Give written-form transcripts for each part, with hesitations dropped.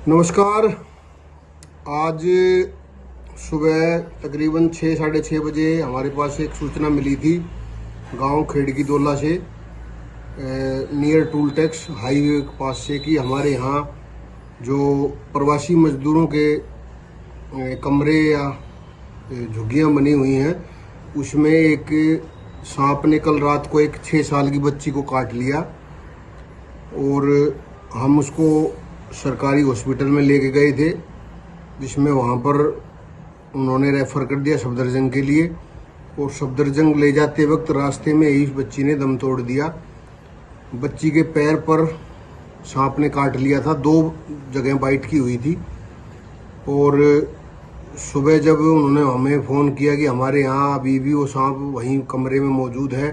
नमस्कार। आज सुबह तकरीबन 6 साढ़े 6 बजे हमारे पास एक सूचना मिली थी गांव खेड़की दोला से नियर टूल टैक्स हाईवे के पास से कि हमारे यहाँ जो प्रवासी मजदूरों के कमरे या झुग्गियाँ बनी हुई हैं उसमें एक सांप ने कल रात को एक 6 साल की बच्ची को काट लिया और हम उसको सरकारी हॉस्पिटल में लेके गए थे, जिसमें वहाँ पर उन्होंने रेफ़र कर दिया सफदरजंग के लिए। और सफदरजंग ले जाते वक्त रास्ते में ही बच्ची ने दम तोड़ दिया। बच्ची के पैर पर सांप ने काट लिया था, 2 जगह बाइट की हुई थी। और सुबह जब उन्होंने हमें फ़ोन किया कि हमारे यहाँ अभी भी वो सांप वहीं कमरे में मौजूद है,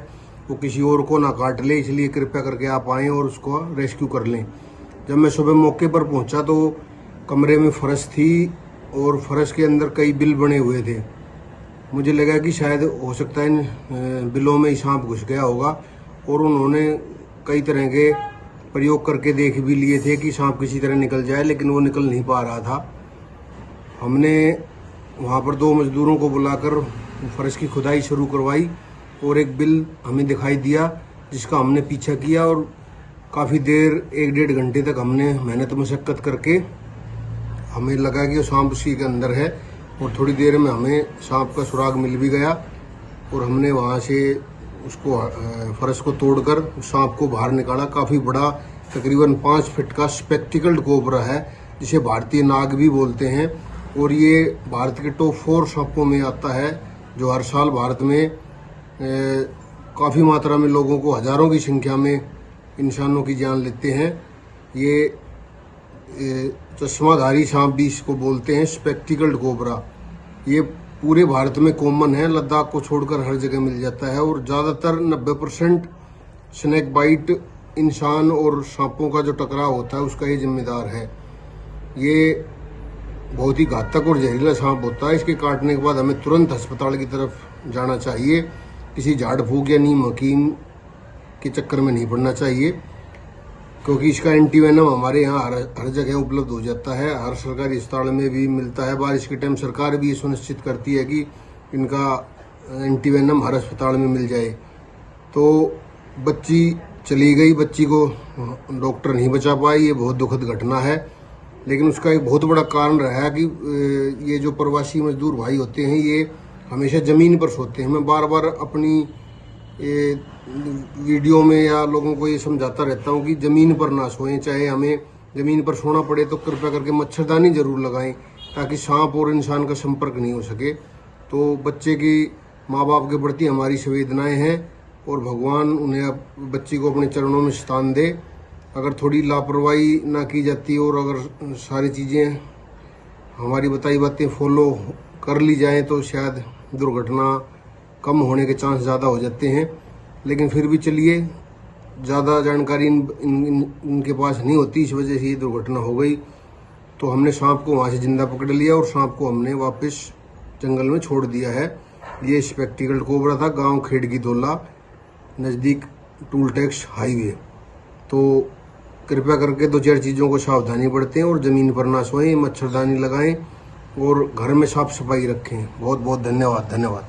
वो किसी और को ना काट ले, इसलिए कृपया करके आप आएँ और उसको रेस्क्यू कर लें। जब मैं सुबह मौके पर पहुंचा तो कमरे में फर्श थी और फर्श के अंदर कई बिल बने हुए थे। मुझे लगा कि शायद हो सकता है इन बिलों में ही सांप घुस गया होगा। और उन्होंने कई तरह के प्रयोग करके देख भी लिए थे कि सांप किसी तरह निकल जाए, लेकिन वो निकल नहीं पा रहा था। हमने वहाँ पर 2 मजदूरों को बुलाकर फर्श की खुदाई शुरू करवाई और एक बिल हमें दिखाई दिया जिसका हमने पीछा किया और काफ़ी देर 1-1.5 घंटे तक हमने मेहनत मशक्क़त करके हमें लगा कि वो सांप उसी के अंदर है। और थोड़ी देर में हमें सांप का सुराग मिल भी गया और हमने वहाँ से उसको फर्श को तोड़कर सांप को बाहर निकाला। काफ़ी बड़ा तकरीबन 5 फीट का स्पेक्टिकल्ड कोबरा है, जिसे भारतीय नाग भी बोलते हैं। और ये भारत के टॉप 4 सांपों में आता है, जो हर साल भारत में काफ़ी मात्रा में लोगों को, हज़ारों की संख्या में इंसानों की जान लेते हैं। ये चश्माधारी सांप भी इसको बोलते हैं, स्पेक्टिकल्ड कोबरा। ये पूरे भारत में कॉमन है, लद्दाख को छोड़कर हर जगह मिल जाता है। और ज़्यादातर 90% स्नेक बाइट इंसान और सांपों का जो टकराव होता है उसका ये जिम्मेदार है। ये बहुत ही घातक और जहरीला सांप होता है। इसके काटने के बाद हमें तुरंत अस्पताल की तरफ जाना चाहिए। किसी झाड़ फूक या नीम हकीम के चक्कर में नहीं पड़ना चाहिए, क्योंकि इसका एंटीवेनम हमारे यहाँ हर जगह उपलब्ध हो जाता है। हर सरकारी अस्पताल में भी मिलता है। बारिश के टाइम सरकार भी ये सुनिश्चित करती है कि इनका एंटीवेनम हर अस्पताल में मिल जाए। तो बच्ची चली गई, बच्ची को डॉक्टर नहीं बचा पाए, ये बहुत दुखद घटना है। लेकिन उसका एक बहुत बड़ा कारण रहा है कि ये जो प्रवासी मजदूर भाई होते हैं ये हमेशा ज़मीन पर सोते हैं। मैं बार बार अपनी वीडियो में या लोगों को ये समझाता रहता हूँ कि ज़मीन पर ना सोएं। चाहे हमें ज़मीन पर सोना पड़े तो कृपया करके मच्छरदानी ज़रूर लगाएं, ताकि सांप और इंसान का संपर्क नहीं हो सके। तो बच्चे की माँ बाप के प्रति हमारी संवेदनाएं हैं और भगवान उन्हें बच्ची को अपने चरणों में स्थान दे। अगर थोड़ी लापरवाही ना की जाती और अगर सारी चीज़ें हमारी बताई बातें फॉलो कर ली जाएँ तो शायद दुर्घटना कम होने के चांस ज़्यादा हो जाते हैं। लेकिन फिर भी चलिए, ज़्यादा जानकारी इनके पास नहीं होती, इस वजह से ये दुर्घटना हो गई। तो हमने सांप को वहाँ से जिंदा पकड़ लिया और सांप को हमने वापस जंगल में छोड़ दिया है। ये स्पेक्टिकल्ड कोबरा था, गांव खेड़की दोला, नज़दीक टूल टैक्स हाईवे। तो कृपया करके 2-4 चीज़ों को सावधानी बरतें और ज़मीन पर ना सोएं, मच्छरदानी लगाएं और घर में साफ सफाई रखें। बहुत बहुत धन्यवाद।